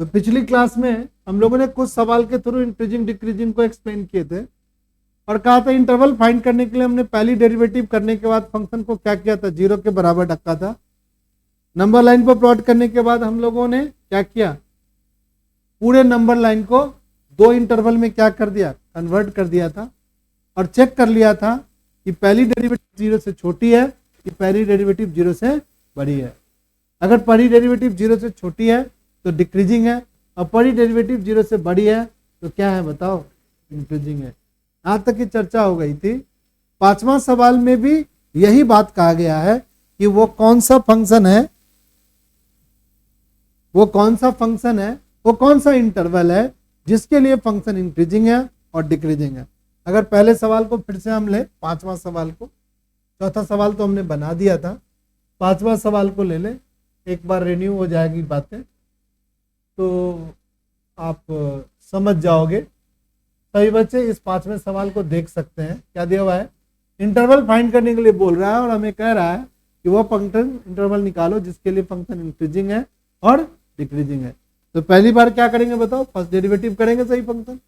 तो पिछली क्लास में हम लोगों ने कुछ सवाल के थ्रू इंक्रीजिंग डिक्रीजिंग को एक्सप्लेन किए थे और कहा था इंटरवल फाइंड करने के लिए हमने पहली डेरिवेटिव करने के बाद फंक्शन को क्या किया था, 0 के बराबर रखा था। नंबर लाइन पर प्लॉट करने के बाद हम लोगों ने क्या किया, पूरे नंबर लाइन को दो इंटरवल में क्या कर दिया, कन्वर्ट कर दिया था और चेक कर लिया था कि पहली डेरिवेटिव 0 से छोटी है कि पहली डेरिवेटिव 0 से बड़ी है। अगर पहली डेरिवेटिव 0 से छोटी है तो डिक्रीजिंग है और पहली डेरिवेटिव 0 से बड़ी है तो क्या है बताओ, इंक्रीजिंग है। यहां तक की चर्चा हो गई थी। पांचवा सवाल में भी यही बात कहा गया है कि वो कौन सा फंक्शन है, वो कौन सा इंटरवल है जिसके लिए फंक्शन इंक्रीजिंग है और डिक्रीजिंग है। अगर पहले सवाल को फिर से हम ले, पांचवा सवाल को, चौथा सवाल तो हमने बना दिया था, पांचवा सवाल को ले ले, एक बार रिन्यू हो जाएगी बातें तो आप समझ जाओगे। सभी बच्चे इस पांचवें सवाल को देख सकते हैं। क्या दिया हुआ है, इंटरवल फाइंड करने के लिए बोल रहा है और हमें कह रहा है कि वो फंक्शन इंटरवल निकालो जिसके लिए फंक्शन इंक्रीजिंग है और डिक्रीजिंग है। तो पहली बार क्या करेंगे बताओ, फर्स्ट डेरिवेटिव करेंगे सही फंक्शन।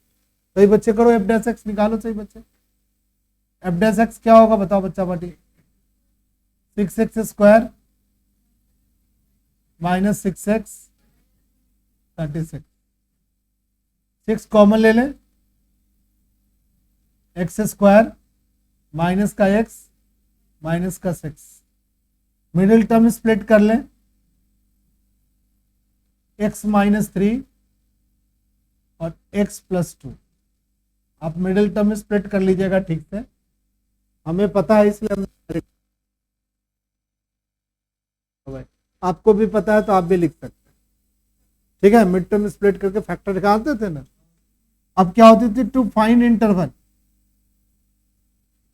सही बच्चे करो, एफ डैश एक्स निकालो सही बच्चे। एफ डैश एक्स क्या होगा बताओ बच्चा party, 6x square minus 6x 36। 6 common ले लें, एक्स स्क्वायर माइनस का x माइनस का 6, मिडिल टर्म स्प्लिट कर लें, x माइनस 3 और x प्लस 2। आप मिडिल टर्म स्प्लिट कर लीजिएगा ठीक से, हमें पता है इसलिए हम, आपको भी पता है तो आप भी लिख सकते हैं, ठीक है। मिड टर्म स्प्लिट करके फैक्टर निकालते थे ना। अब क्या होती थी, to find interval,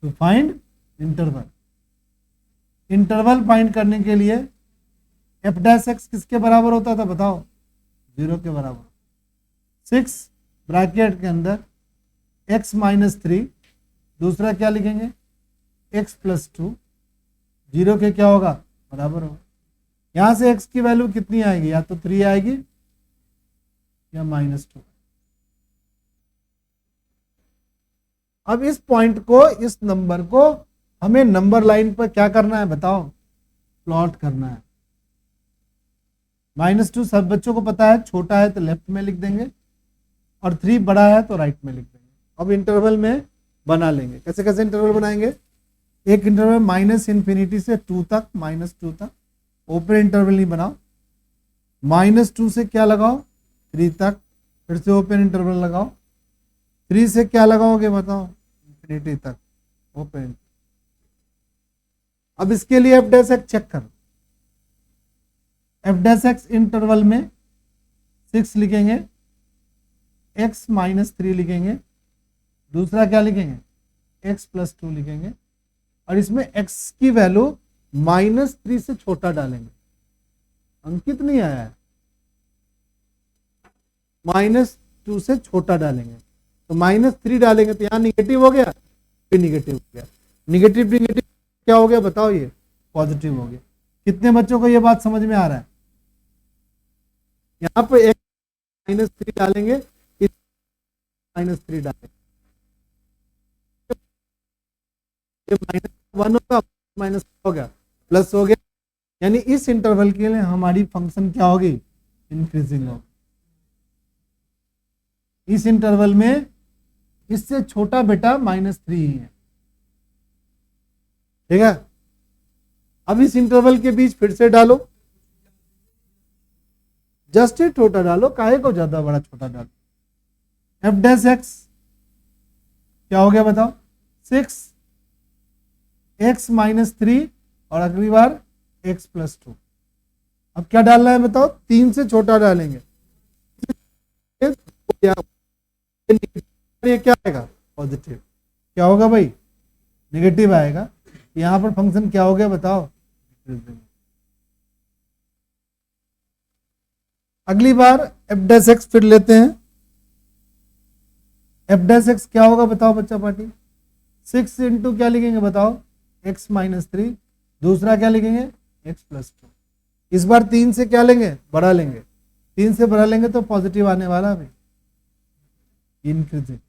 to find interval, interval find करने के लिए एफ डैश एक्स किसके बराबर होता था बताओ, 0 के बराबर। 6 ब्रैकेट के अंदर x माइनस 3, दूसरा क्या लिखेंगे x प्लस 2, 0 के क्या होगा बराबर होगा। यहां से x की वैल्यू कितनी आएगी, या तो 3 आएगी या -2। अब इस पॉइंट को, इस नंबर को हमें नंबर लाइन पर क्या करना है बताओ, प्लॉट करना है। -2 सब बच्चों को पता है, छोटा है तो लेफ्ट में लिख देंगे और 3 बड़ा है तो राइट में लिख देंगे। अब इंटरवल में बना लेंगे, कैसे कैसे इंटरवल बनाएंगे। एक इंटरवल माइनस इन्फिनिटी से 2 तक, -2 तक, ओपन इंटरवल नहीं बनाओ। -2 से क्या लगाओ 3 तक, फिर से ओपन इंटरवल लगाओ। 3 से क्या लगाओगे बताओ, इन्फिनिटी तक, ओपन। अब इसके लिए एफ डैश एक्स चेक करो। एफ डैश एक्स इंटरवल में 6 लिखेंगे, x माइनस 3 लिखेंगे, दूसरा क्या लिखेंगे x प्लस 2 लिखेंगे और इसमें x की वैल्यू -3 से छोटा डालेंगे। अंकित नहीं आया है, -2 से छोटा डालेंगे तो -3 डालेंगे तो यहां निगेटिव हो गया, फिर निगेटिव हो गया, निगेटिव निगेटिव क्या हो गया बताओ, ये पॉजिटिव हो गया। कितने बच्चों को ये बात समझ में आ रहा है। यहां पर -3 डालेंगे, -3 डालेंगे, -1 होगा, माइनस हो गया, प्लस हो गया, यानी इस इंटरवल के लिए हमारी फंक्शन क्या होगी, इंक्रीजिंग होगी। इस इंटरवल में इससे छोटा बेटा -3 ही है, ठीक है। अब इस इंटरवल के बीच फिर से डालो, जस्ट ही छोटा डालो, काहे को ज्यादा बड़ा छोटा डालो। एफ डैश एक्स क्या हो गया बताओ, 6x माइनस 3 और अगली बार x प्लस 2। अब क्या डालना है बताओ, 3 से छोटा डालेंगे, ये क्या आएगा पॉजिटिव, क्या होगा भाई नेगेटिव आएगा। यहां पर फंक्शन क्या हो गया बताओ, अगली बार एफ डैश एक्स फिर लेते हैं। एफ डैश एक्स क्या होगा बताओ बच्चा पार्टी, 6 इंटू क्या लिखेंगे बताओ, x माइनस 3, दूसरा क्या लिखेंगे x प्लस 2। इस बार 3 से क्या लेंगे, बड़ा लेंगे, 3 से बढ़ा लेंगे तो पॉजिटिव आने वाला है इंक्रीजिंग।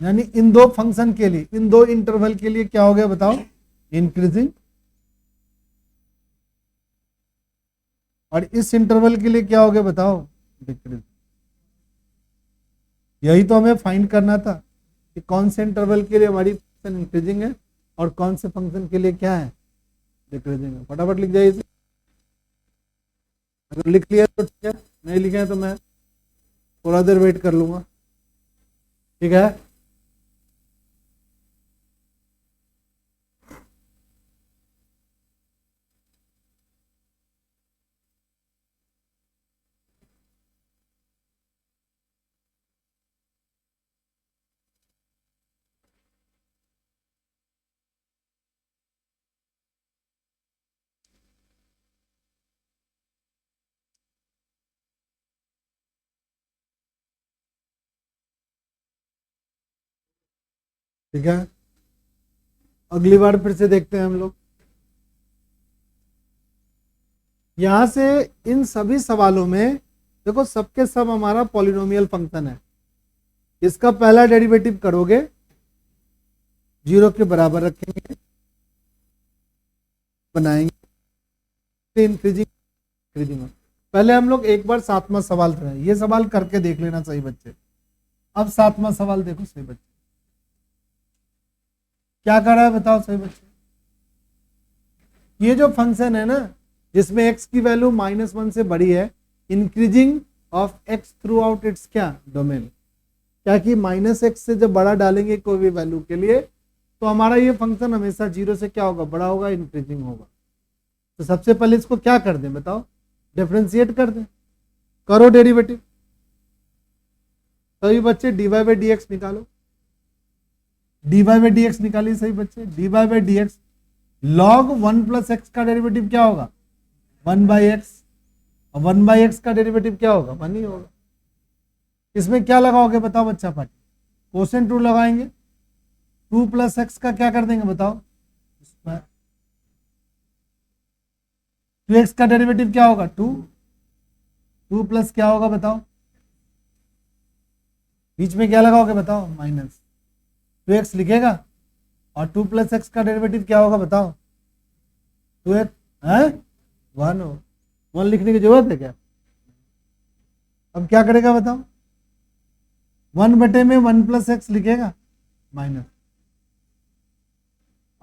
यानी इन दो फंक्शन के लिए, इन दो इंटरवल के लिए क्या हो गया बताओ, इंक्रीजिंग। और इस इंटरवल के लिए क्या हो गया बताओ, डिक्रीजिंग। यही तो हमें फाइंड करना था कि कौन से इंटरवल के लिए हमारी फंक्शन इंक्रीजिंग है और कौन से फंक्शन के लिए क्या है, डिक्रीजिंग है। फटाफट लिख जाइए। अगर लिख लिया तो ठीक है, नहीं लिखे हैं तो मैं थोड़ा देर वेट कर लूंगा, ठीक है। ठीक है, अगली बार फिर से देखते हैं हम लोग। यहां से इन सभी सवालों में देखो सबके सब हमारा पॉलिनोमियल फंक्शन है। इसका पहला डेरिवेटिव करोगे 0 के बराबर रखेंगे, बनाएंगे इंक्रीजिंग इंक्रीजिंग। पहले हम लोग एक बार 7वां सवाल था, ये सवाल करके देख लेना सही बच्चे। अब 7वां सवाल देखो सही बच्चे, क्या कर रहा है बताओ सही बच्चे। ये जो फंक्शन है ना जिसमें x की वैल्यू -1 से बड़ी है, increasing of x through out it's क्या डोमेन, क्या कि -x से जब बड़ा डालेंगे कोई भी वैल्यू के लिए तो हमारा ये फंक्शन हमेशा 0 से क्या होगा, बड़ा होगा, इंक्रीजिंग होगा। तो सबसे पहले इसको क्या कर दें बताओ, डिफरेंशिएट कर दें, करो डेरिवेटिव। सभी बच्चे dy बाई डी एक्स निकालो, dy बाई डी एक्स निकालिए सही बच्चे। dy by D x log 1 plus x का डेरिवेटिव क्या होगा, 1 बाई एक्स, और 1 बाई एक्स का डेरिवेटिव क्या होगा, 1 ही होगा। इसमें क्या लगाओगे बताओ बच्चा पार्टी, कोसेंट रूल लगाएंगे। 2 प्लस एक्स का क्या कर देंगे बताओ, स्क्वायर। 2x का डेरिवेटिव क्या होगा, 2 प्लस क्या होगा बताओ, बीच में क्या लगाओगे बताओ, माइनस। 2x लिखेगा और 2 प्लस एक्स का डेरिवेटिव क्या होगा बताओ, 2x है 1 हो। 1 लिखने की जरूरत है क्या। अब क्या करेगा बताओ, 1 बटे में 1 प्लस एक्स लिखेगा माइनस।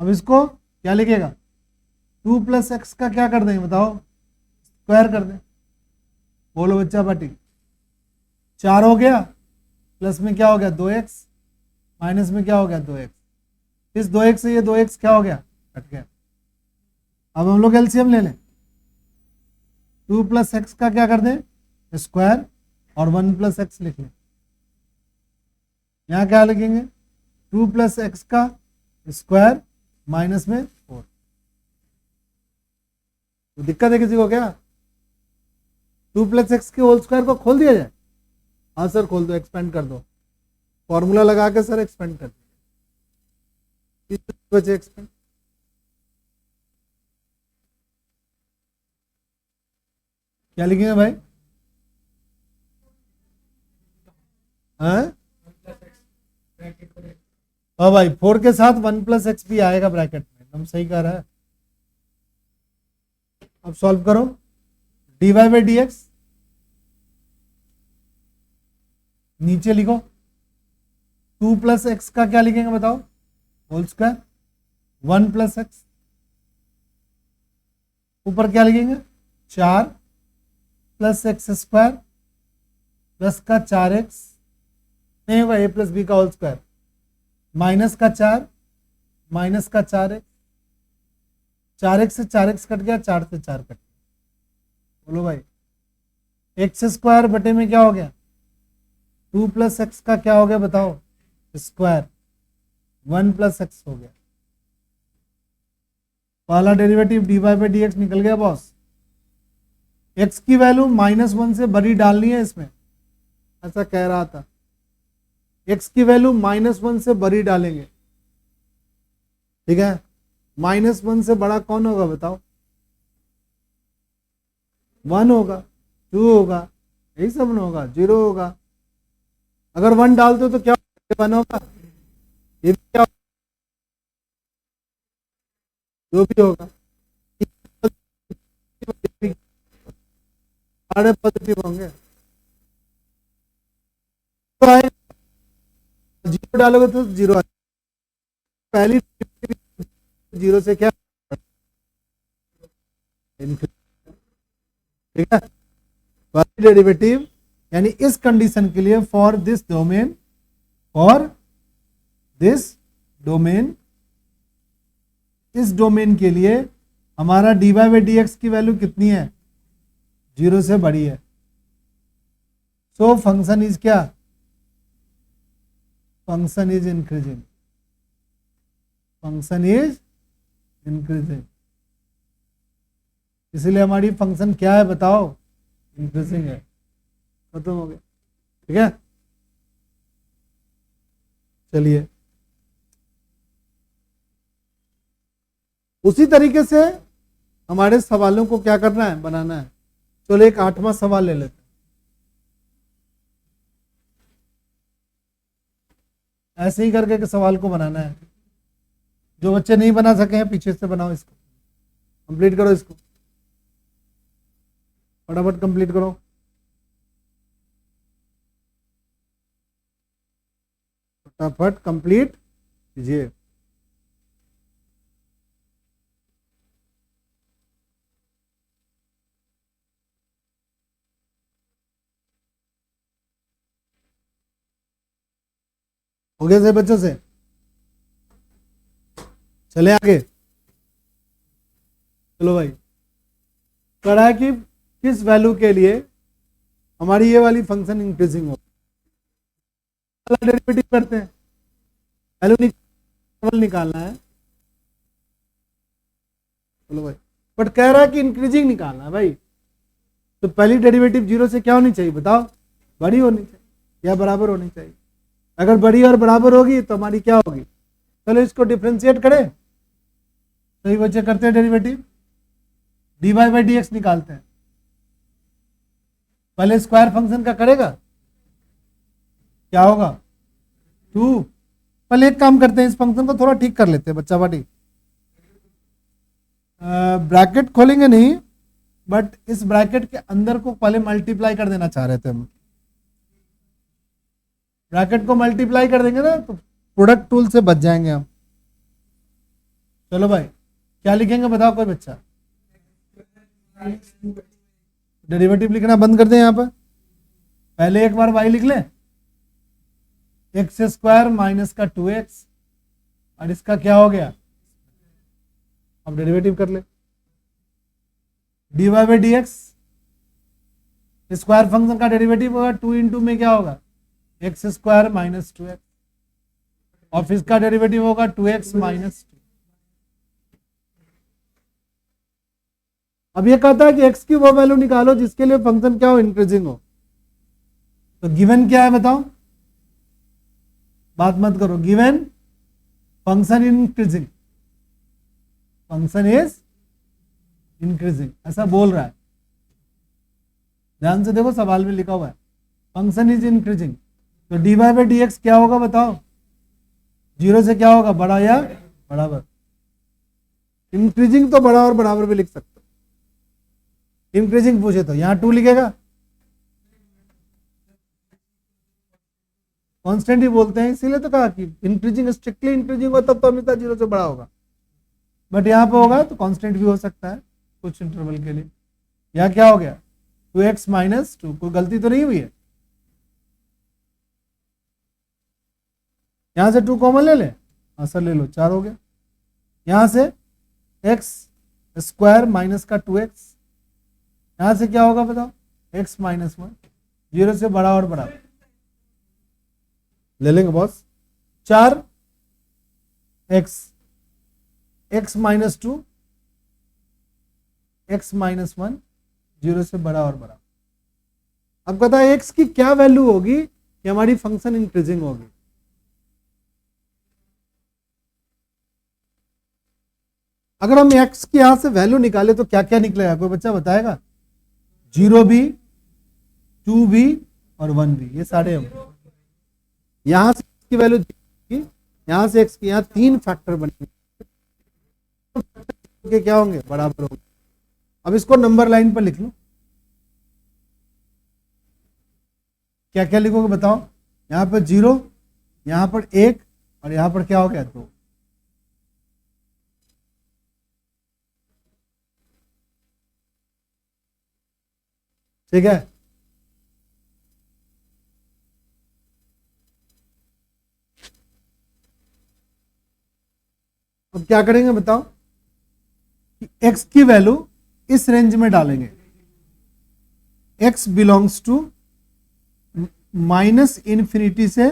अब इसको क्या लिखेगा, 2 प्लस एक्स का क्या कर देंगे बताओ, स्क्वायर कर दें। बोलो बच्चा पार्टी, 4 हो गया, प्लस में क्या हो गया 2x, माइनस में क्या हो गया 2x। इस 2x से ये 2x क्या हो गया, कट गया। अब हम लोग एलसीएम ले लें, 2 प्लस एक्स का क्या कर दें स्क्वायर और 1 प्लस एक्स लिख लें। यहां क्या लिखेंगे, 2 प्लस एक्स का स्क्वायर माइनस में 4। तो दिक्कत है किसी को क्या, 2 प्लस एक्स के होल स्क्वायर को खोल दिया जाए। हाँ सर खोल दो, एक्सपेंड कर दो, फॉर्मूला लगा के सर एक्सपेंड कर दो, बचे एक्सपेंड। क्या लिखेंगे भाई, हाँ हाँ भाई 4 के साथ 1 प्लस एक्स भी आएगा ब्रैकेट में, एकदम सही कह रहा है। अब सॉल्व करो, dy बाई डी एक्स नीचे लिखो, 2 प्लस एक्स का क्या लिखेंगे बताओ, होल स्क्वायर, 1 प्लस एक्स, ऊपर क्या लिखेंगे 4 प्लस एक्स स्क्वायर प्लस का 4x, नहीं होगा a प्लस बी का होल स्क्वायर, माइनस का 4 माइनस का 4x, 4x से 4x कट गया, 4 से 4 कट गया। बोलो भाई एक्स स्क्वायर बटे में क्या हो गया, 2 प्लस एक्स का क्या हो गया बताओ, स्क्वायर, 1 प्लस एक्स हो गया। पहला derivative dy by D x निकल गया बॉस। x की वैल्यू -1 से बड़ी डालनी है इसमें, ऐसा कह रहा था। x की वैल्यू -1 से बड़ी डालेंगे, ठीक है। -1 से बड़ा कौन होगा बताओ, 1 होगा, 2 होगा, यही सब ना होगा, 0 होगा। अगर 1 डालते हो तो क्या 1 होगा, ये भी क्या जो भी होगा सारे पॉजिटिव होंगे। तो आएगा, 0 डालोगे तो 0 आएगा। पहली 0 से क्या, ठीक है। पहली डेरिवेटिव यानी इस कंडीशन के लिए फॉर दिस डोमेन, इस डोमेन के लिए हमारा dy बाई डी एक्स की वैल्यू कितनी है, 0 से बड़ी है। सो फंक्शन इज क्या, function is increasing, function is increasing. इसलिए हमारी फंक्शन क्या है बताओ, इंक्रीजिंग है। खत्म हो गया, ठीक है। चलिए उसी तरीके से हमारे सवालों को क्या करना है, बनाना है। चलो एक 8वां सवाल ले लेते हैं। ऐसे ही करके के सवाल को बनाना है। जो बच्चे नहीं बना सके हैं पीछे से बनाओ, इसको कंप्लीट करो, इसको फटाफट कंप्लीट करो। फटाफट कंप्लीट कीजिए। हो गया से बच्चों से, चले आगे। चलो भाई, करा है कि किस वैल्यू के लिए हमारी ये वाली फंक्शन इंक्रीजिंग हो। डेरिवेटिव करते हैं, वैल्यू निकालना है। चलो भाई, बट कह रहा है कि इंक्रीजिंग निकालना है भाई। तो पहली डेरिवेटिव 0 से क्या होनी चाहिए बताओ, बड़ी होनी चाहिए या बराबर होनी चाहिए। अगर बड़ी और बराबर होगी तो हमारी क्या होगी। चलो इसको डिफ्रेंशिएट करें, सही बच्चे करते हैं derivative, dy by D x निकालते हैं। पहले स्क्वायर फंक्शन का करेगा, क्या होगा 2। पहले एक काम करते हैं, इस फंक्शन को थोड़ा ठीक कर लेते हैं बच्चा बाटी। ब्रैकेट खोलेंगे नहीं, बट इस ब्रैकेट के अंदर को पहले मल्टीप्लाई कर देना चाह रहे थे हम। ब्रैकेट को मल्टीप्लाई कर देंगे ना तो प्रोडक्ट टूल से बच जाएंगे हम। चलो भाई, क्या लिखेंगे बताओ कोई बच्चा। डेरिवेटिव लिखना बंद कर दें यहाँ पर। पहले एक बार y लिख ले, एक्स स्क्वायर माइनस का 2x, और इसका क्या हो गया, अब डेरिवेटिव कर ले। dy by D x, square function का डेरिवेटिव होगा 2 इंटू में क्या होगा, एक्स स्क्वायर माइनस 2x, और फिर इसका डेरिवेटिव होगा 2x माइनस 2। अब ये कहता है कि x की वो वैल्यू निकालो जिसके लिए फंक्शन क्या हो, इंक्रीजिंग हो। तो गिवन क्या है बताओ, बात मत करो। Given function increasing, function is increasing, ऐसा बोल रहा है। ध्यान से देखो, सवाल में लिखा हुआ है फंक्शन इज इंक्रीजिंग। तो dy बाई डी एक्स क्या होगा बताओ, 0 से क्या होगा, बड़ा या बराबर। इंक्रीजिंग तो बड़ा और बराबर भी लिख सकते हो। इंक्रीजिंग पूछे तो यहां 2 लिखेगा, कांस्टेंट ही बोलते हैं, इसीलिए तो कहा कि इंक्रीजिंग स्ट्रिक्टली इंक्रीजिंग हो तब तो हमेशा 0 से बड़ा होगा। बट यहाँ पे होगा तो कांस्टेंट भी हो सकता है कुछ इंटरवल के लिए। यहाँ क्या हो गया, 2x माइनस 2, कोई गलती तो नहीं हुई है। यहां से 2 कॉमन ले ले, हाँ सर ले लो, 4 हो गया। यहां से x स्क्वायर माइनस का 2x, यहां से क्या होगा बताओ, x माइनस 1, 0 से बड़ा और बड़ा ले लेंगे boss. 4 x minus 2, x minus 1, 0 से बड़ा और बड़ा। अब कहता है x की क्या वैल्यू होगी कि हमारी फंक्शन इंक्रीजिंग होगी। अगर हम x की यहां से वैल्यू निकाले तो क्या क्या निकलेगा, कोई बच्चा बताएगा। 0 भी, 2 भी और 1 भी, ये सारे होंगे। यहां से x की वैल्यू, यहां से x की, यहां 3 फैक्टर बनेंगे, क्या होंगे, बराबर होंगे। अब इसको नंबर लाइन पर लिख लो। क्या क्या लिखोगे बताओ। यहां पर 0, यहां पर 1 और यहां पर क्या हो गया, 2। ठीक है। अब क्या करेंगे बताओ कि x की वैल्यू इस रेंज में डालेंगे, x बिलोंग्स टू -∞ से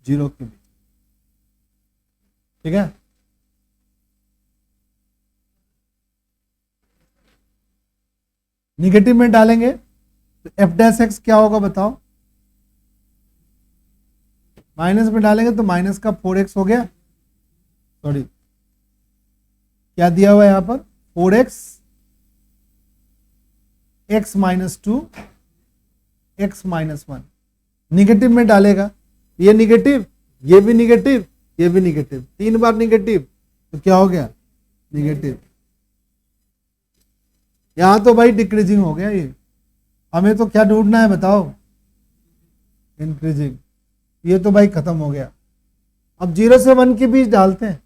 0 के बीच। ठीक है। निगेटिव में डालेंगे तो f' क्या होगा बताओ। माइनस में डालेंगे तो माइनस का 4x हो गया, सॉरी क्या दिया हुआ है यहां पर, 4x, x -2, x -1। निगेटिव में डालेगा, ये निगेटिव, ये भी निगेटिव, ये भी निगेटिव, 3 बार निगेटिव, तो क्या हो गया, निगेटिव। यहां तो भाई डिक्रीजिंग हो गया ये। हमें तो क्या ढूंढना है बताओ, इंक्रीजिंग। ये तो भाई खत्म हो गया। अब 0 से 1 के बीच डालते हैं,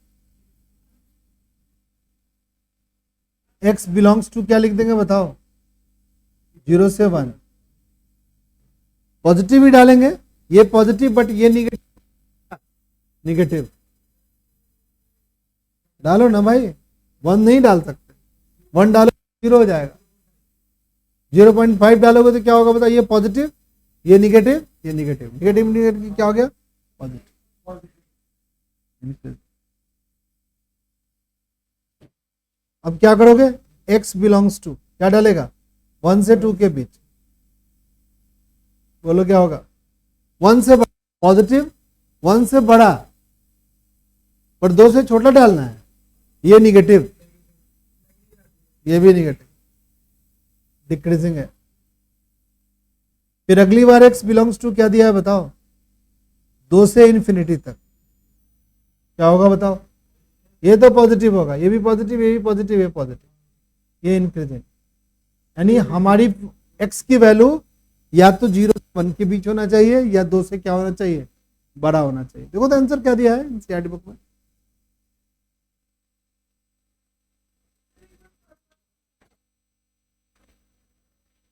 x बिलोंग्स टू क्या लिख देंगे बताओ, 0 से 1। पॉजिटिव ही डालेंगे, ये पॉजिटिव बट ये निगेटिव, निगेटिव डालो ना भाई, 1 नहीं डाल सकते, 1 डालो 0 हो जाएगा। 0.5 डालोगे तो क्या होगा बताओ, ये पॉजिटिव, ये निगेटिव, ये निगेटिव, निगेटिव निगेटिव क्या हो गया, पॉजिटिव। अब क्या करोगे, x बिलोंग्स टू क्या डालेगा, 1 से 2 के बीच। बोलो क्या होगा, 1 से पॉजिटिव, 1 से बड़ा पर 2 से छोटा डालना है, ये निगेटिव, ये भी निगेटिव, डिक्रीजिंग है। फिर अगली बार x बिलोंग्स टू क्या दिया है बताओ, 2 से इन्फिनिटी तक, क्या होगा बताओ, ये तो पॉजिटिव होगा, ये भी पॉजिटिव, ये भी पॉजिटिव, ये पॉजिटिव, ये इंक्रीजिंग। यानी हमारी x की वैल्यू या तो 0 से 1 के बीच होना चाहिए या 2 से क्या होना चाहिए, बड़ा होना चाहिए। देखो तो आंसर क्या दिया है एनसीईआरटी बुक में।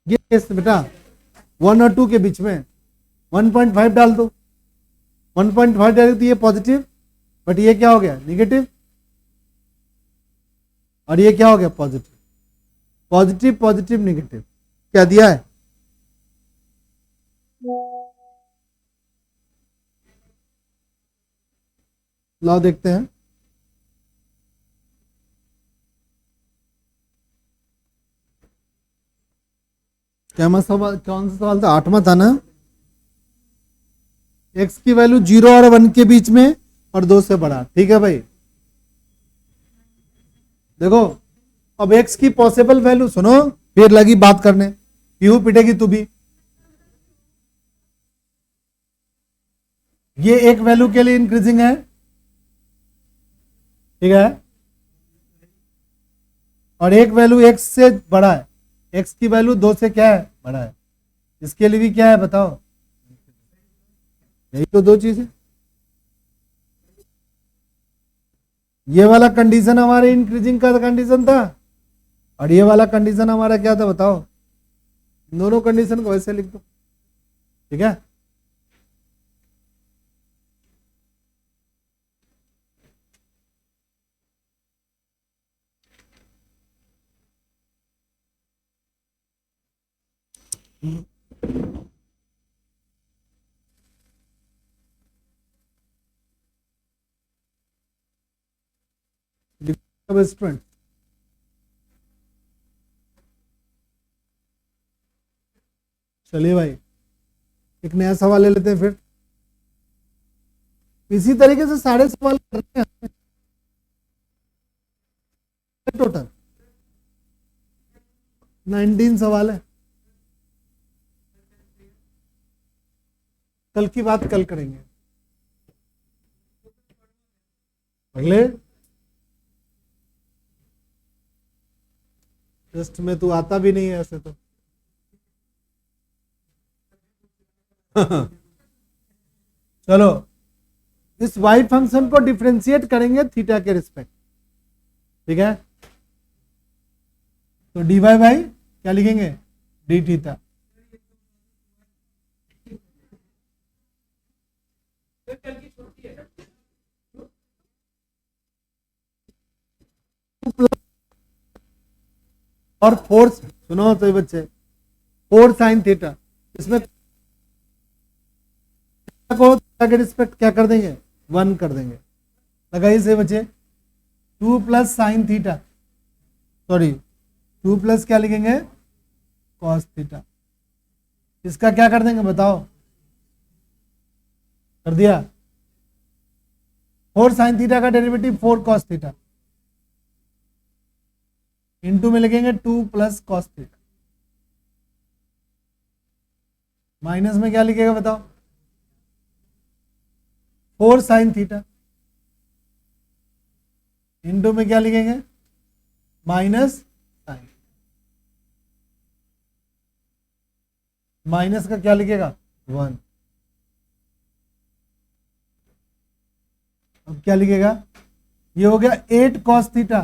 ये केस बेटा 1 और 2 के बीच में 1.5 डाल दो, 1.5 डाल तो ये पॉजिटिव, बट ये क्या हो गया, निगेटिव, और ये क्या हो गया, पॉजिटिव। पॉजिटिव पॉजिटिव निगेटिव क्या दिया है, लाओ देखते हैं। क्या सवाल, कौन सा सवाल था, 8वां था ना। x की वैल्यू 0 और 1 के बीच में और 2 से बड़ा। ठीक है भाई, देखो अब x की पॉसिबल वैल्यू सुनो, फिर लगी बात करने, पीहू पिटेगी तू भी। ये एक वैल्यू के लिए इंक्रीजिंग है, ठीक है, और एक वैल्यू x से बड़ा है, x की वैल्यू 2 से क्या है, बड़ा है, इसके लिए भी क्या है बताओ, यही तो दो चीजें। ये वाला कंडीशन हमारे इंक्रीजिंग का कंडीशन था और ये वाला कंडीशन हमारा क्या था बताओ, दोनों कंडीशन को ऐसे लिख दो। ठीक है, स्टूडेंट चलिए भाई एक नया सवाल ले लेते हैं फिर। इसी तरीके से सारे सवाल करते हैं टोटल 19 सवाल है। कल की बात कल करेंगे। अगले टेस्ट में तू आता भी नहीं है ऐसे तो। चलो, इस y फंक्शन को डिफरेंशिएट करेंगे थीटा के रिस्पेक्ट, ठीक है। तो dy बाई क्या लिखेंगे, डी थीटा। और 4, सुनो तो बच्चे, 4 साइन थीटा, इसमें को थीटा के रिस्पेक्ट क्या कर देंगे, 1 कर देंगे। लगाइए से बच्चे, 2 plus sine theta, sorry 2 plus क्या लिखेंगे, कॉस थीटा। इसका क्या कर देंगे बताओ, कर दिया। 4 साइन थीटा का डेरिवेटिव 4 कॉस थीटा, इनटू में लिखेंगे 2 प्लस कॉस थीटा, माइनस में क्या लिखेगा बताओ, 4 साइन थीटा, इनटू में क्या लिखेंगे, माइनस साइन, माइनस का क्या लिखेगा 1। अब क्या लिखेगा, ये हो गया 8 कॉस थीटा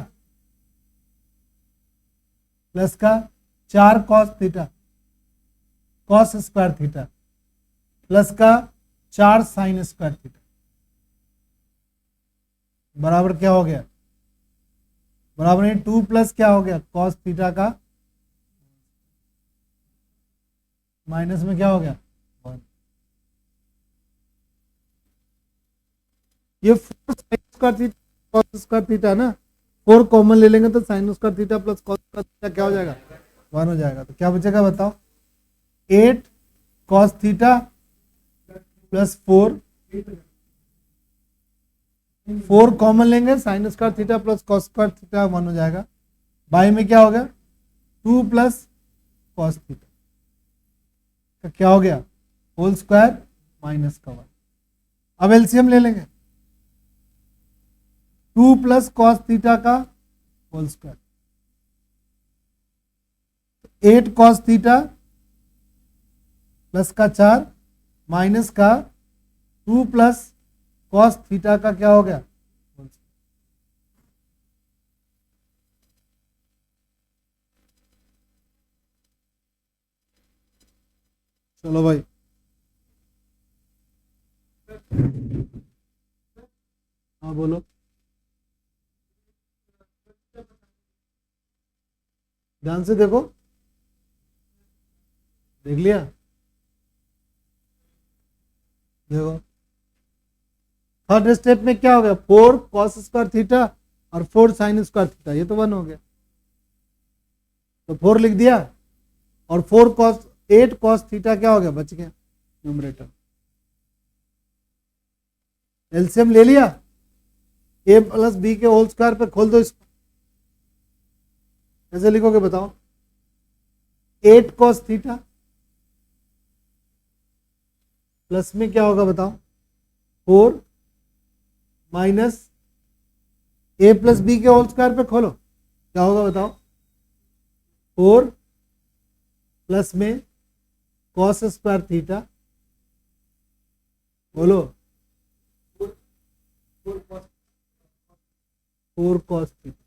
प्लस का 4 cos theta, cos square theta plus का 4 साइन स्क्वायर थीटा, बराबर क्या हो गया, बराबर है 2 प्लस क्या हो गया, कॉस थीटा का, माइनस में क्या हो गया 1। ये 4 sine square theta cos square theta ना, 4 कॉमन ले लेंगे तो sine square theta plus cos square theta क्या हो जाएगा, 1 हो जाएगा। तो क्या बचेगा बताओ, 8 कॉस थीटा प्लस 4 कॉमन लेंगे, sine square theta plus cos square theta 1 हो जाएगा। बाई में क्या हो गया, 2 प्लस कॉस थीटा का क्या हो गया, होल स्क्वायर माइनस का 1। अब एलसीएम ले लेंगे, 2 प्लस कॉस थीटा का whole square, 8 cos theta plus का 4 माइनस का 2 प्लस कॉस थीटा का क्या हो गया, चलो भाई हाँ बोलो, ध्यान से देखो, देख लिया, देखो थर्ड स्टेप में क्या हो गया, 4 कॉस स्क्वायर थीटा और 4 साइन स्क्वायर थीटा, ये तो 1 हो गया, तो 4 लिख दिया, और 4 कॉस 8 कॉस थीटा क्या हो गया, बच गया न्यूमरेटर। एलसीएम ले लिया, ए प्लस बी के होल स्क्वायर पे खोल दो इसको, कैसे लिखोगे बताओ, 8 कॉस थीटा प्लस में क्या होगा बताओ, 4 माइनस ए प्लस बी के होल स्क्वायर पे खोलो, क्या होगा बताओ, 4 प्लस में कॉस स्क्वायर थीटा, बोलो 4 कॉस थीटा,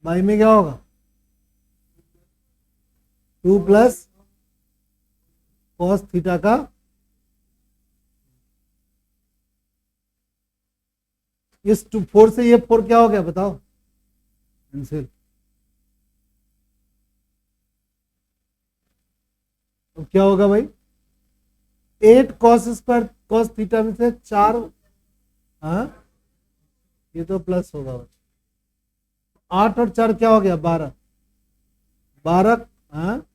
बाई में क्या होगा, 2 प्लस कॉस थीटा का, इस 4 से ये 4 क्या हो गया बताओ, कैंसिल। तो क्या होगा भाई, 8 कॉस स्क्वायर कॉस थीटा में से 4, हाँ ये तो प्लस होगा भाई, 8 और 4 क्या हो गया 12, 12 हाँ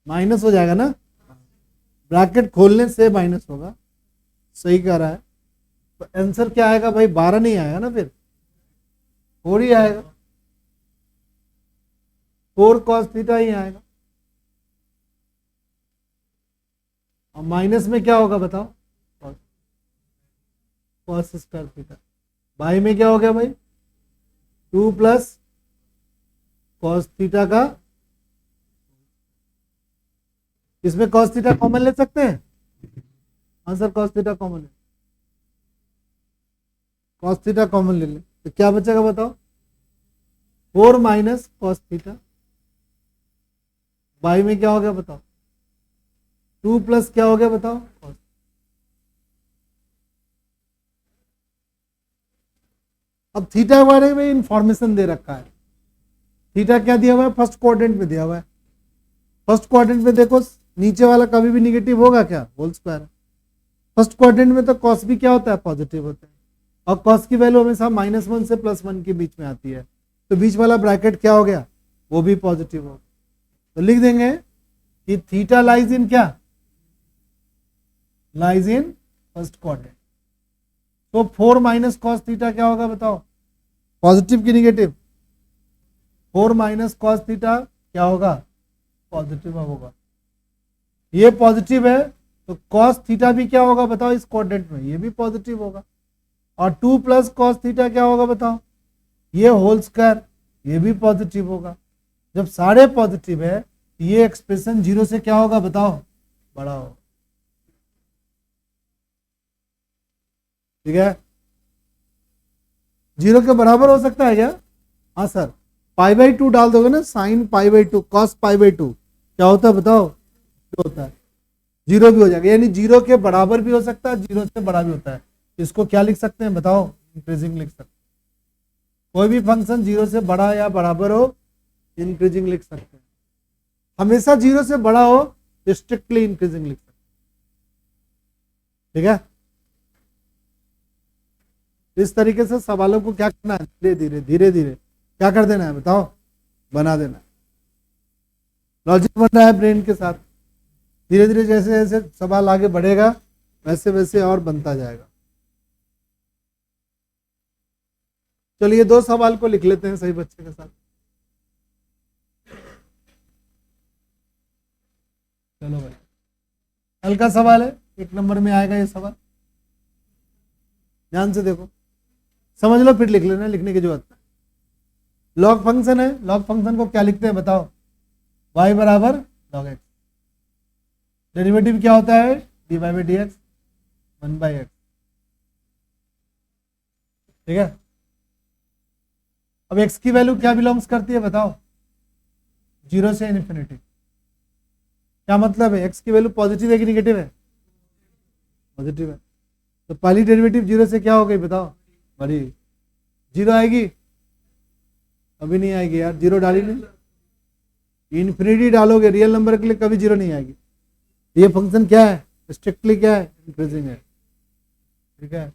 माइनस हो जाएगा ना, ब्रैकेट खोलने से माइनस होगा, सही कह रहा है। तो आंसर क्या आएगा भाई, 12 नहीं आएगा ना, फिर 4 ही आएगा, 4 cos थीटा ही आएगा। और माइनस में क्या होगा बताओ, cos स्क्वायर थीटा। बाई में क्या हो गया भाई, 2 प्लस cos थीटा का, इसमें cos थीटा कॉमन ले सकते हैं, आंसर cos थीटा कॉमन है, cos थीटा कॉमन ले ले तो क्या बचेगा बताओ, 4 माइनस cos थीटा। बाई में क्या हो गया बताओ, 2 प्लस क्या हो गया बताओ, cos। अब थीटा के बारे में इंफॉर्मेशन दे रखा है, थीटा क्या दिया हुआ है, फर्स्ट क्वाड्रेंट में दिया हुआ है। फर्स्ट क्वाड्रेंट में देखो नीचे वाला कभी भी निगेटिव होगा क्या, होल स्क्वायर। फर्स्ट क्वाड्रेंट में तो कॉस भी क्या होता है, पॉजिटिव होता है, और कॉस की वैल्यू हमेशा -1 से +1 के बीच में आती है, तो बीच वाला ब्रैकेट क्या हो गया, वो भी पॉजिटिव होगा। तो लिख देंगे कि थीटा लाइज इन क्या, लाइज इन फर्स्ट क्वाड्रेंट। तो 4 माइनस कॉस थीटा क्या होगा बताओ, पॉजिटिव की निगेटिव, 4 माइनस कॉस थीटा क्या होगा, पॉजिटिव होगा। ये पॉजिटिव है तो कॉस थीटा भी क्या होगा बताओ, इस क्वाड्रेंट में ये भी पॉजिटिव होगा। और 2 प्लस कॉस थीटा क्या होगा बताओ, ये होल स्क्वायर, ये भी पॉजिटिव होगा। जब सारे पॉजिटिव है ये एक्सप्रेशन 0 से क्या होगा बताओ, बड़ा होगा। ठीक है, 0 के बराबर हो सकता है क्या, हाँ सर, π/2 डाल दोगे ना, साइन π/2 cos π/2 क्या होता है बताओ, होता है 0 भी हो जाएगा, यानी 0 के बराबर भी हो सकता है, 0 से बड़ा भी होता है। इसको क्या लिख सकते हैं बताओ, इंक्रीजिंग लिख सकते हैं। कोई भी फंक्शन 0 से बड़ा या बराबर हो, इंक्रीजिंग लिख सकते हैं। हमेशा 0 से बड़ा हो, स्ट्रिक्टली इंक्रीजिंग लिख सकते हैं। ठीक है, इस तरीके से सवालों को क्या करना है, धीरे धीरे धीरे धीरे क्या कर देना है बताओ, बना देना है। लॉजिक बन रहा है ब्रेन के साथ, धीरे धीरे जैसे जैसे सवाल आगे बढ़ेगा वैसे वैसे और बनता जाएगा। चलिए 2 सवाल को लिख लेते हैं सही बच्चे के साथ। चलो भाई, हल्का सवाल है, 1 नंबर में आएगा ये सवाल, ध्यान से देखो, समझ लो फिर लिख लेना, लिखने की जरूरत है। लॉग फंक्शन है, लॉग फंक्शन को क्या लिखते हैं बताओ, y बराबर log x। डेरिवेटिव क्या होता है, dy/dx 1/x। ठीक है, अब x की वैल्यू क्या बिलोंग्स करती है बताओ, 0 से इन्फिनिटी। क्या मतलब है, x की वैल्यू पॉजिटिव है कि निगेटिव है, पॉजिटिव है, तो पहली डेरिवेटिव 0 से क्या हो गई बताओ, बड़ी। 0 आएगी, अभी नहीं आएगी यार, 0 डाली नहीं, इन्फिनिटी डालोगे रियल नंबर के लिए कभी 0 नहीं आएगी। ये फंक्शन क्या है, स्ट्रिक्टली क्या है, इंक्रीजिंग है। ठीक है,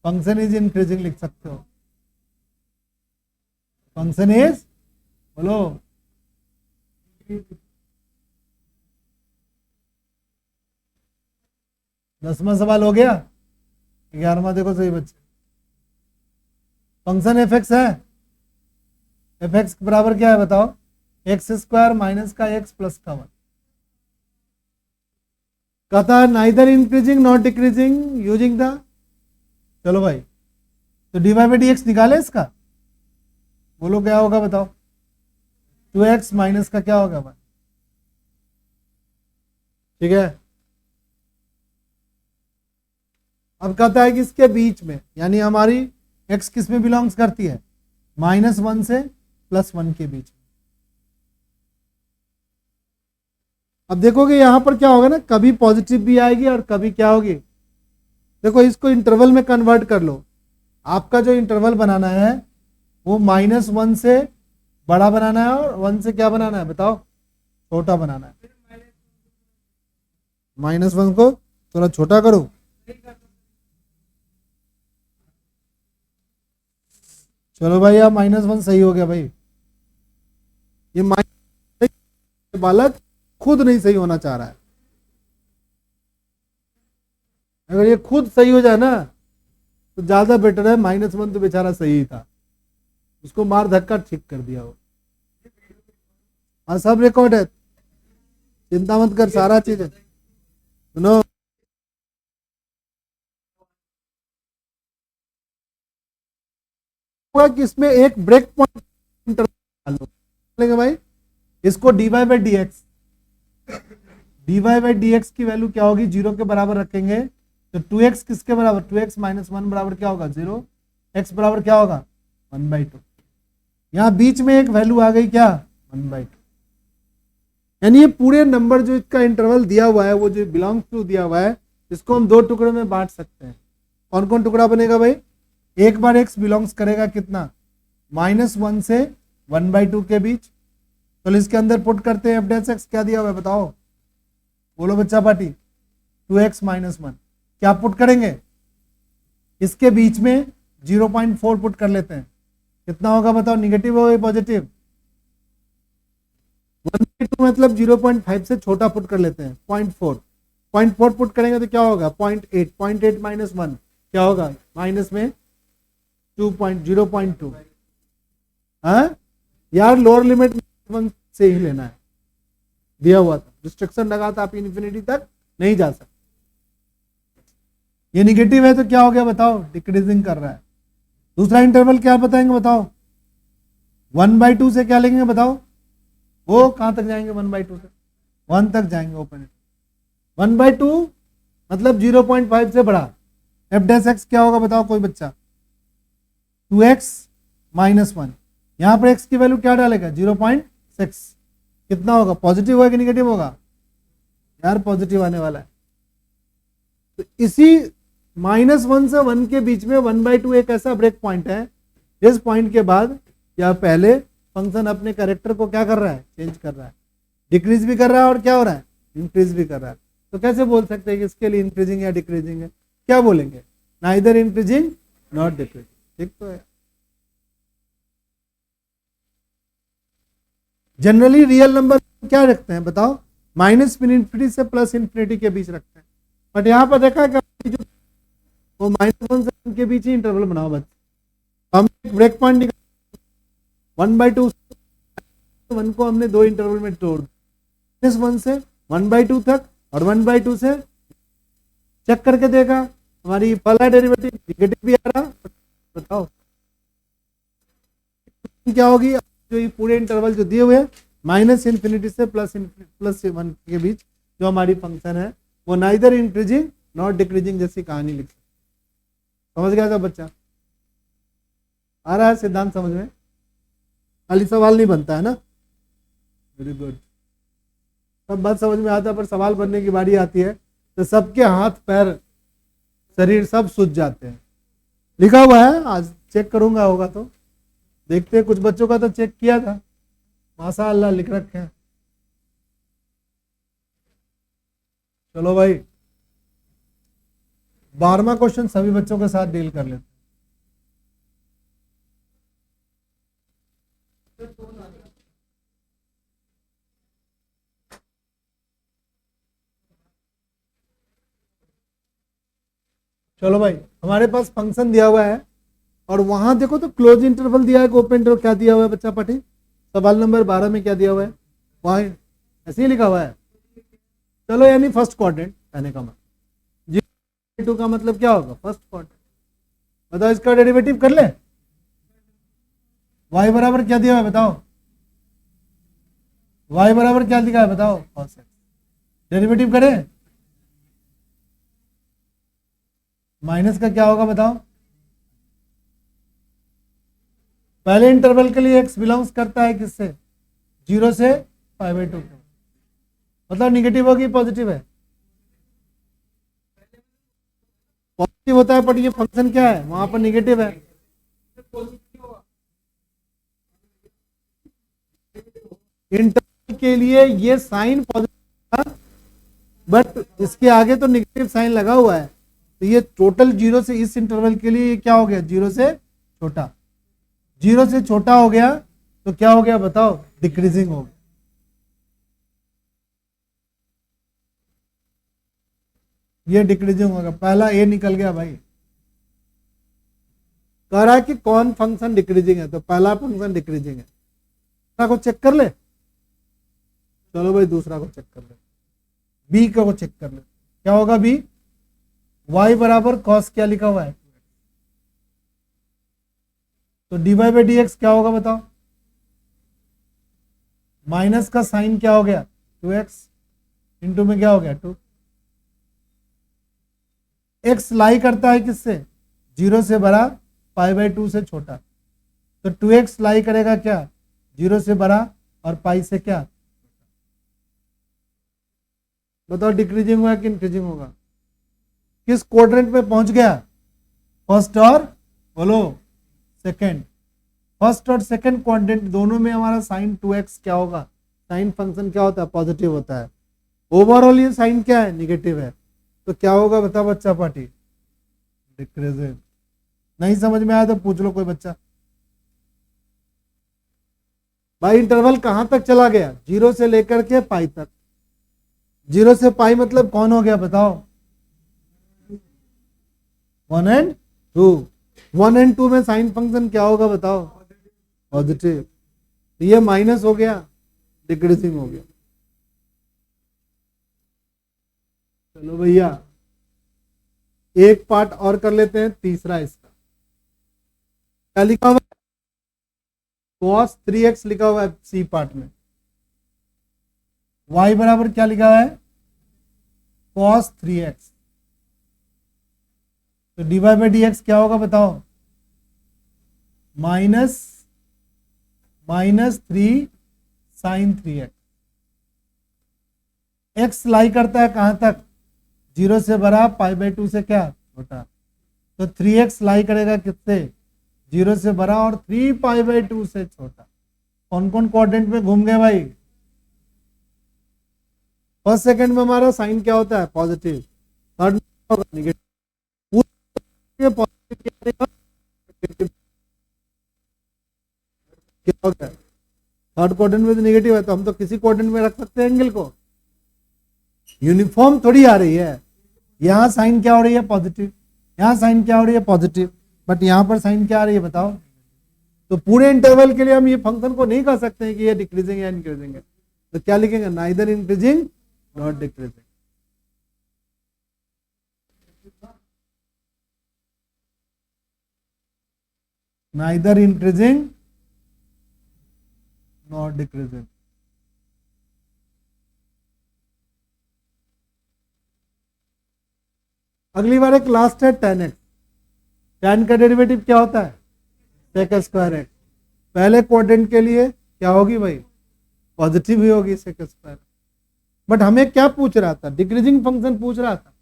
फंक्शन इज इंक्रीजिंग लिख सकते हो, फंक्शन इज, बोलो 10वां सवाल हो गया, 11वां देखो सही बच्चे। फंक्शन एफ एक्स है, एफ एक्स बराबर क्या है बताओ, x² माइनस का x प्लस का 1। कहता है neither increasing not decreasing using the, चलो भाई तो dy/dx निकाले इसका, बोलो क्या होगा बताओ, 2x माइनस का क्या होगा भाई। ठीक है, अब कहता है कि इसके बीच में, यानी हमारी x किस में बिलोंग्स करती है, -1 से +1 के बीच में। अब देखोगे यहां पर क्या होगा ना, कभी पॉजिटिव भी आएगी और कभी क्या होगी, देखो इसको इंटरवल में कन्वर्ट कर लो। आपका जो इंटरवल बनाना है वो -1 से बड़ा बनाना है और 1 से क्या बनाना है बताओ, छोटा बनाना है। -1 को थोड़ा छोटा करो, चलो भाई अब -1 सही हो गया भाई। ये बालक खुद नहीं सही होना चाह रहा है, अगर ये खुद सही हो जाए ना तो ज्यादा बेटर है। -1 तो बेचारा सही ही था, उसको मार धक्का ठीक कर दिया हो। हाँ सब रिकॉर्ड है, चिंता मत कर, सारा चीज है। सुनो, कि इसमें एक ब्रेक पॉइंट डालो भाई, इसको dy by D x, dy by D x की वैल्यू क्या होगी, 0 के बराबर रखेंगे तो 2x किसके बराबर, 2x माइनस 1 बराबर क्या होगा 0, x बराबर क्या होगा 1/2। यहां बीच में एक वैल्यू आ गई क्या 1/2, यानी ये पूरे नंबर जो इसका इंटरवल दिया हुआ है वो जो बिलोंग्स टू दिया हुआ है, इसको हम दो टुकड़ों में बांट सकते हैं। कौन कौन टुकड़ा बनेगा भाई, एक बार x बिलोंग्स करेगा कितना, -1 से 1/2 के बीच, तो इसके अंदर पुट करते हैं f' क्या दिया हुआ है बताओ, बोलो बच्चा पार्टी, 2x माइनस 1, क्या पुट करेंगे, इसके बीच में 0.4 पुट कर लेते हैं, कितना होगा बताओ, निगेटिव हो या पॉजिटिव, 1/2 मतलब 0.5 से छोटा पुट कर लेते हैं, 0.4 पुट करेंगे तो क्या होगा 0.8 माइनस 1 क्या होगा, माइनस में 0.2। हाँ यार लोअर लिमिट 1 से ही लेना है, दिया हुआ था, रिस्ट्रिक्शन लगा था, आप इन्फिनिटी तक नहीं जा सकते। ये निगेटिव है तो क्या हो गया बताओ, डिक्रीजिंग कर रहा है। दूसरा इंटरवल क्या बताएंगे बताओ, 1/2 से क्या लेंगे बताओ, वो कहां तक जाएंगे 1/2 से 1 तक जाएंगे, ओपन 1/2 मतलब 0.5 से बड़ा, f' क्या होगा बताओ कोई बच्चा, 2x माइनस 1, यहां पर x की वैल्यू क्या डालेगा 0.6, कितना होगा, पॉजिटिव होगा कि निगेटिव होगा, यार पॉजिटिव आने वाला है। तो इसी -1 से 1 के बीच में 1/2 एक ऐसा ब्रेक पॉइंट है जिस पॉइंट के बाद या पहले फंक्शन अपने कैरेक्टर को क्या कर रहा है, चेंज कर रहा है, डिक्रीज भी कर रहा है और क्या हो रहा है, इंक्रीज भी कर रहा है। तो कैसे बोल सकते हैं कि इसके लिए इंक्रीजिंग या डिक्रीजिंग है, क्या बोलेंगे, नाइदर इंक्रीजिंग नॉट डिक्रीजिंग, ठीक तो है। जनरली रियल नंबर क्या रखते हैं बताओ, -∞ से +∞ के बीच रखते हैं, बट यहाँ पर देखा क्या, वो -1 से 1 के बीच ही इंटरवल बनाओ बस, हम ब्रेक पॉइंट निकाल 1/2 1 को हमने दो इंटरवल में तोड़, -1 से 1/2 तक और 1/2 से चेक करके देखा हमारी पहला डेरिवेटिव निगेटिव भी आ रहा, बताओ क्या होगी, जो ये पूरे इंटरवल जो दिए हुए हैं -∞ से +1 के बीच जो हमारी फंक्शन है वो नाइदर इंक्रीजिंग नॉट डिक्रीजिंग जैसी कहानी लिख सकते, समझ गया था बच्चा, आ रहा है सिद्धांत समझ में, खाली सवाल नहीं बनता है ना, वेरी गुड, सब बात समझ में आता है, पर सवाल बनने की बारी आती है तो सबके हाथ पैर शरीर सब सूझ जाते हैं। लिखा हुआ है, आज चेक करूंगा होगा तो देखते हैं, कुछ बच्चों का तो चेक किया था, माशाअल्लाह लिख रखे हैं। चलो भाई 12वां क्वेश्चन सभी बच्चों के साथ डील कर लेते हैं। चलो भाई, हमारे पास फंक्शन दिया हुआ है और वहां देखो तो क्लोज इंटरवल दिया है, ओपन इंटरवल क्या दिया हुआ है बच्चा पढ़े, सवाल नंबर 12 में क्या दिया हुआ है, वहां ऐसे ही लिखा हुआ है। चलो यानी फर्स्ट क्वाड्रेंट कहने का मतलब, 0 का मतलब क्या होगा फर्स्ट क्वाड्रेंट, बताओ इसका डेरिवेटिव कर ले, y बराबर क्या दिया हुआ है बताओ, y बराबर क्या दिखा है बताओ, डेरिवेटिव करें, माइनस का क्या होगा बताओ, पहले इंटरवल के लिए x बिलोंग्स करता है किससे, 0 से π/2, मतलब निगेटिव होगी पॉजिटिव है, पॉजिटिव होता है, बट ये फंक्शन क्या है वहां पर निगेटिव है, इंटरवल के लिए ये साइन पॉजिटिव था, बट इसके आगे तो निगेटिव साइन लगा हुआ है, तो ये टोटल 0 से इस इंटरवल के लिए क्या हो गया, 0 से छोटा, 0 से छोटा हो गया तो क्या हो गया बताओ, डिक्रीजिंग हो गया, ये डिक्रीजिंग होगा, पहला ए निकल गया भाई, कह रहा है कि कौन फंक्शन डिक्रीजिंग है, तो पहला फंक्शन डिक्रीजिंग है, को चेक कर ले, चलो भाई दूसरा को चेक कर ले, बी को चेक कर ले, क्या होगा बी, y बराबर कॉस क्या लिखा हुआ है, तो dy बाई डी एक्स क्या होगा बताओ, माइनस का साइन क्या हो गया 2x, इंटू में क्या हो गया 2, x लाई करता है किससे, 0 से बड़ा पाई बाई 2 से छोटा, तो 2x लाई करेगा क्या 0 से बड़ा और पाई से क्या, बताओ डिक्रीजिंग हुआ कि इंक्रीजिंग होगा, किस क्वाड्रेंट में पहुंच गया, फर्स्ट और बोलो सेकंड, फर्स्ट और सेकंड क्वाड्रेंट दोनों में हमारा साइन 2x क्या होगा, साइन फंक्शन क्या होता है पॉजिटिव होता है, ओवरऑल ये साइन क्या है निगेटिव है, तो क्या होगा बताओ बच्चा पार्टी, डिक्रीजिंग। नहीं समझ में आया तो पूछ लो कोई बच्चा। भाई इंटरवल कहां तक चला गया, 0 से लेकर के पाई तक, 0 से पाई मतलब कौन हो गया बताओ, 1 एंड 2, 1 एंड 2 में साइन फंक्शन क्या होगा बताओ पॉजिटिव, ये माइनस हो गया डिक्रीजिंग हो गया। चलो भैया एक पार्ट और कर लेते हैं, तीसरा इसका क्या लिखा हुआ है, cos 3x लिखा हुआ है सी पार्ट में, y बराबर क्या लिखा हुआ है cos 3x, तो dy बाई डी एक्स क्या होगा बताओ, माइनस 3 साइन 3x, x लाई करता है कहां तक, 0 से बड़ा पाई बाई 2 से क्या छोटा, तो 3x लाई करेगा किससे, 0 से बड़ा और 3 पाई बाई 2 से छोटा। कौन कौन क्वाड्रेंट में घूम गए भाई, फर्स्ट सेकंड में हमारा साइन क्या होता है पॉजिटिव, थर्ड में होगा नेगेटिव, क्या होगा थर्ड क्वाड्रेंट में तो नेगेटिव है, तो हम तो किसी क्वाड्रेंट में रख सकते हैं एंगल को, यूनिफॉर्म थोड़ी आ रही है, यहां साइन क्या हो रही है पॉजिटिव, यहां साइन क्या हो रही है पॉजिटिव, बट यहां पर साइन क्या आ रही है बताओ, तो पूरे इंटरवल के लिए हम ये फंक्शन को नहीं कह सकते हैं कि ये डिक्रीजिंग या इंक्रीजिंग है, तो क्या लिखेंगे neither increasing not decreasing, neither increasing not decreasing. अगली बार एक लास्ट है tan x, tan का डेरिवेटिव क्या होता है sec स्क्वायर एक्स, पहले क्वाड्रेंट के लिए क्या होगी भाई पॉजिटिव ही होगी sec स्क्वायर, बट हमें क्या पूछ रहा था डिक्रीजिंग फंक्शन पूछ रहा था,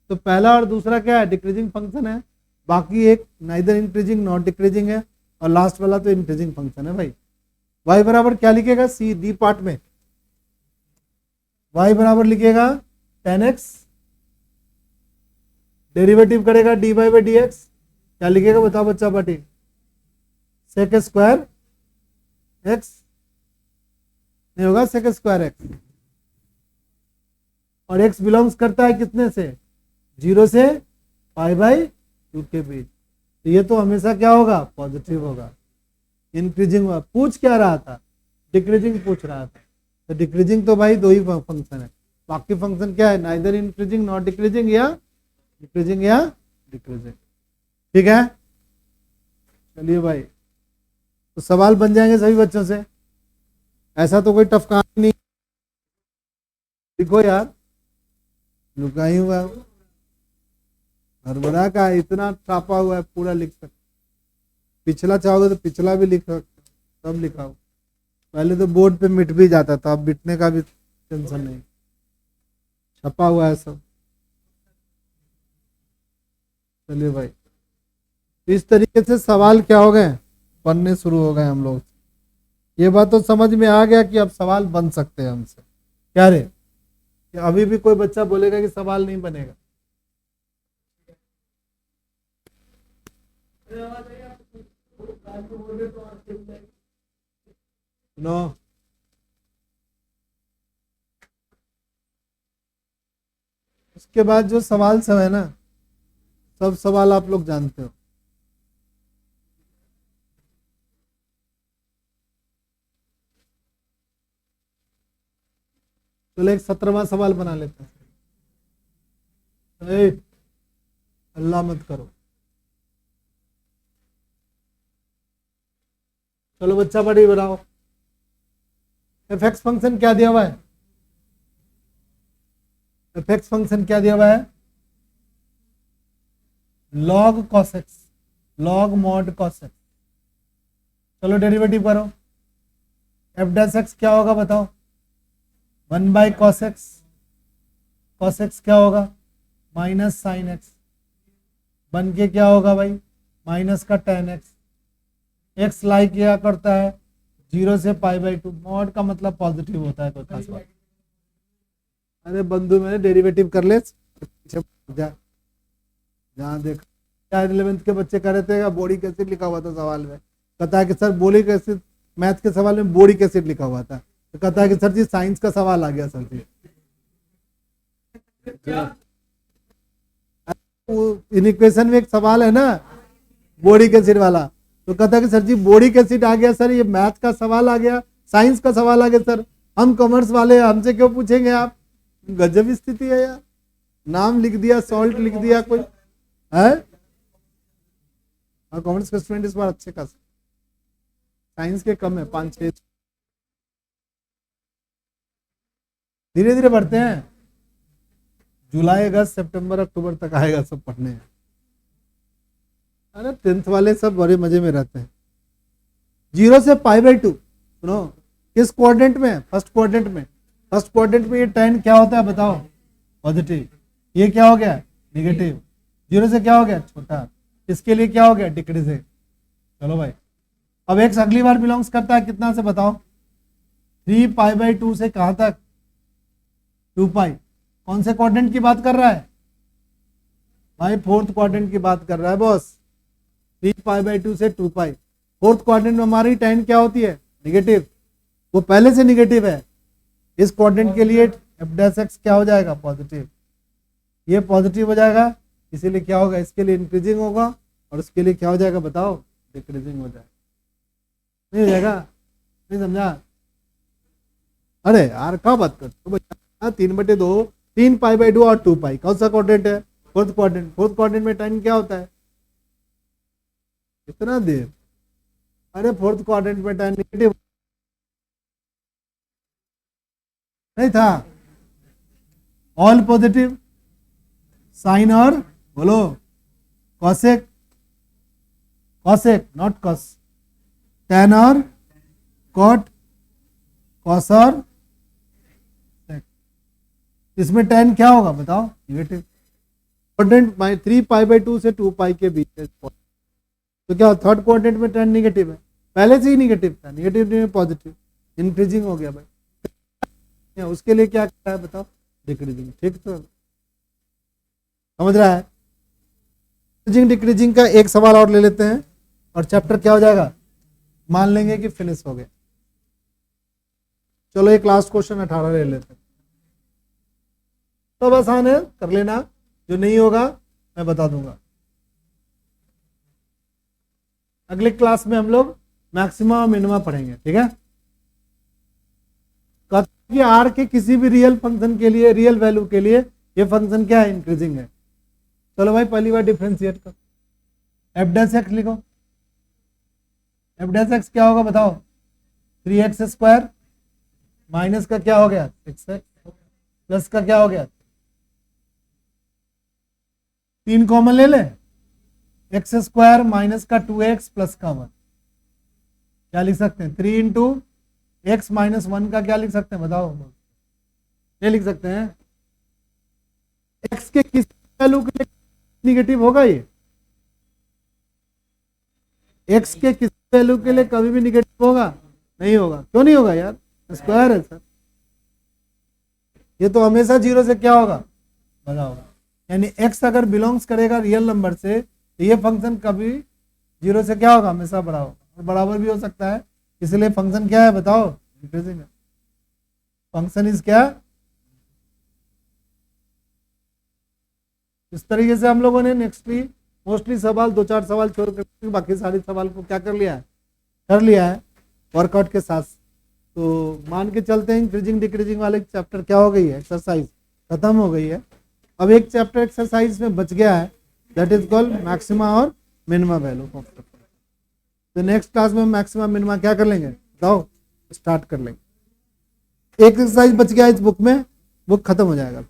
तो पहला और दूसरा क्या है डिक्रीजिंग फंक्शन है, बाकी एक नाइदर इंक्रीजिंग नॉट डिक्रीजिंग है, और लास्ट वाला तो इंक्रीजिंग फंक्शन है भाई। y बराबर क्या लिखेगा सी डी पार्ट में, y बराबर लिखेगा tan x, डेरिवेटिव करेगा D by by D x, क्या लिखेगा बताओ बच्चा पार्टी, सेक स्क्वायर एक्स, नहीं होगा सेक स्क्वायर एक्स, और x बिलोंग्स करता है कितने से 0 से पाई बाई 2 के बीच, तो ये तो हमेशा क्या होगा पॉजिटिव होगा, इंक्रीजिंग हुआ, पूछ क्या रहा था डिक्रीजिंग पूछ रहा था, तो डिक्रीजिंग तो भाई दो ही फंक्शन है, बाकी फंक्शन क्या है नाइदर इंक्रीजिंग नॉट डिक्रीजिंग या डिक्रीजिंग या डिक्रीजिंग, ठीक है। चलिए भाई तो सवाल बन जाएंगे सभी बच्चों से, ऐसा तो कोई टफ कहानी नहीं, लिखो यार लुका ही हुआ हरबरा का इतना छापा हुआ है पूरा लिख सकते, पिछला चाहोगे तो पिछला भी लिख सकते, सब लिखा हो, पहले तो बोर्ड पे मिट भी जाता था, अब मिटने का भी टेंशन नहीं, छपा हुआ है सब। चलिए भाई इस तरीके से सवाल क्या हो गए बनने शुरू हो गए हम लोग, ये बात तो समझ में आ गया कि अब सवाल बन सकते हैं हमसे, क्या रे अभी भी कोई बच्चा बोलेगा कि सवाल नहीं बनेगा, नो उसके बाद जो सवाल सब है ना, सब सवाल आप लोग जानते हो, चलो एक 17वां सवाल बना लेते हैं। अल्लाह मत करो। चलो बच्चा बड़ी बनाओ। एफ एक्स फंक्शन क्या दिया हुआ है? एफ एक्स फंक्शन क्या दिया हुआ है? Log cos x, log mod cos x. चलो डेरिवेटिव करो। एफ डैश एक्स क्या होगा बताओ? 1 by cos x. Cos x क्या होगा? Minus sine x. बन के क्या होगा भाई? माइनस का टेन एक्स। एक्स लाई क्या करता है? 0 से π/2। मॉड का मतलब पॉजिटिव होता है, कोई खास बात। अरे बंधु मैंने डेरिवेटिव कर ले। जहाँ देख 11th के बच्चे कर रहे थे बोरिक एसिड लिखा हुआ था सवाल में। कहता है कि सर बोरिक एसिड, मैथ के सवाल में बोरिक एसिड लिखा हुआ था। तो कहता है कि सर जी साइंस का सवाल आ गया सर जी। इन इक्वेशन में एक सवाल है ना बोरिक एसिड वाला, तो कहता है कि सर जी बोरिक एसिड आ गया सर, ये मैथ का सवाल आ गया, साइंस का सवाल आ गया सर, हम कॉमर्स वाले हमसे क्यों पूछेंगे आप? गजब स्थिति है यार। नाम लिख दिया, सॉल्ट लिख दिया, कोई है? कॉमर्स के स्टूडेंट इस बार अच्छे खास, साइंस के कम है 5-6। धीरे धीरे बढ़ते हैं, जुलाई अगस्त सितंबर अक्टूबर तक आएगा सब पढ़ने। अरे 10th वाले सब बड़े मजे में रहते हैं। 0 से π/2 सुनो, किस क्वाड्रेंट में? फर्स्ट क्वाड्रेंट में। फर्स्ट क्वाड्रेंट में ये tan क्या होता है बताओ? पॉजिटिव। ये क्या हो गया? नेगेटिव। 0 से क्या हो गया? छोटा। इसके लिए क्या हो गया? डिक्रीजिंग। चलो भाई, अब एक्स अगली बार बिलोंग्स करता है कितना से बताओ? 3 π/2 से कहां तक? 2π। कौन से क्वाड्रेंट की बात कर रहा है भाई? फोर्थ क्वाड्रेंट की बात कर रहा है बॉस। 3 π/2 से 2π। फोर्थ क्वाड्रेंट में हमारी tan क्या होती है? नेगेटिव। वो पहले से नेगेटिव है। इस क्वाड्रेंट के लिए एफ डैश एक्स क्या हो जाएगा? पॉजिटिव। ये पॉजिटिव हो जाएगा, इसीलिए क्या होगा? इसके लिए इंक्रीजिंग होगा, और उसके लिए क्या हो जाएगा बताओ? डिक्रीजिंग हो जाएगा। नहीं हो जाएगा? नहीं समझा? अरे यार क्या बात कर तो बच्चा। 3/2, 3 π/2 और 2π। कौन सा क्वाड्रेंट है? Fourth quadrant. फोर्थ क्वाड्रेंट में tan क्या होता है? कितना देर? अरे फोर्थ क्वाड्रेंट में tan नेगेटिव नहीं था, ऑल पॉजिटिव। साइन और बोलो cosec, cosec not cos. tan और कॉट, कॉस और सेक। इसमें tan क्या होगा बताओ? नेगेटिव। क्वाड्रेंट 3 π/2 से 2π के बीच है। तो क्या थर्ड क्वाड्रेंट में tan नेगेटिव है? पहले से ही नेगेटिव था, नेगेटिव पॉजिटिव, इंक्रीजिंग हो गया भाई। उसके लिए क्या करता है बताओ? डिक्रीजिंग। ठीक तो समझ रहा है? इंक्रीजिंग डिक्रीजिंग का एक सवाल और ले लेते हैं और चैप्टर क्या हो जाएगा? मान लेंगे कि फिनिश हो गया। चलो एक लास्ट क्वेश्चन 18 ले लेते हैं। तो आसान है, कर लेना। जो नहीं होगा मैं बता दूंगा। अगले क्लास में हम लोग मैक्सिमा और मिनिमा पढ़ेंगे। ठीक है? कि आर के किसी भी रियल फंक्शन के लिए, रियल वैल्यू के लिए ये फंक्शन क्या है? इंक्रीजिंग है। चलो भाई पहली बार डिफरेंशिएट कर। एफ डैश एक्स लिखो। एफ डैश एक्स क्या होगा बताओ? 3x² माइनस का क्या हो गया? 6x प्लस का क्या हो गया? 3 कॉमन ले ले। x² माइनस का 2x प्लस का 1 क्या लिख सकते हैं? 3 इंटू x माइनस 1 का क्या लिख सकते हैं बताओ? क्या लिख सकते हैं? x के किस वैल्यू के लिए निगेटिव होगा? ये x के किस वैल्यू के लिए कभी भी निगेटिव होगा? नहीं होगा। क्यों नहीं होगा यार? स्क्वायर है सर। ये तो हमेशा 0 से क्या होगा? बड़ा होगा। यानी x अगर बिलोंग्स करेगा रियल नंबर से तो ये फंक्शन कभी 0 से क्या होगा? हमेशा बड़ा होगा। और बराबर भी हो सकता है, इसलिए फंक्शन क्या है बताओ? इंक्रीजिंग है। फंक्शन इज क्या? इस तरीके से हम लोगों ने नेक्स्टली मोस्टली सवाल 2-4 सवाल छोड़ कर बाकी सारे सवाल को क्या कर लिया है? कर लिया है वर्कआउट के साथ। तो मान के चलते हैं इंक्रीजिंग डिक्रीजिंग वाले चैप्टर क्या हो गई है, एक्सरसाइज खत्म हो गई है। अब एक चैप्टर एक्सरसाइज में बच गया है, दैट इज कॉल्ड मैक्सिमा और मिनिमा वैल्यू ऑफ द। तो नेक्स्ट क्लास में मैक्सिमा मिनिमा क्या कर लेंगे, बताओ, स्टार्ट कर लेंगे। एक एक्सरसाइज बच गया इस बुक में, बुक खत्म हो जाएगा।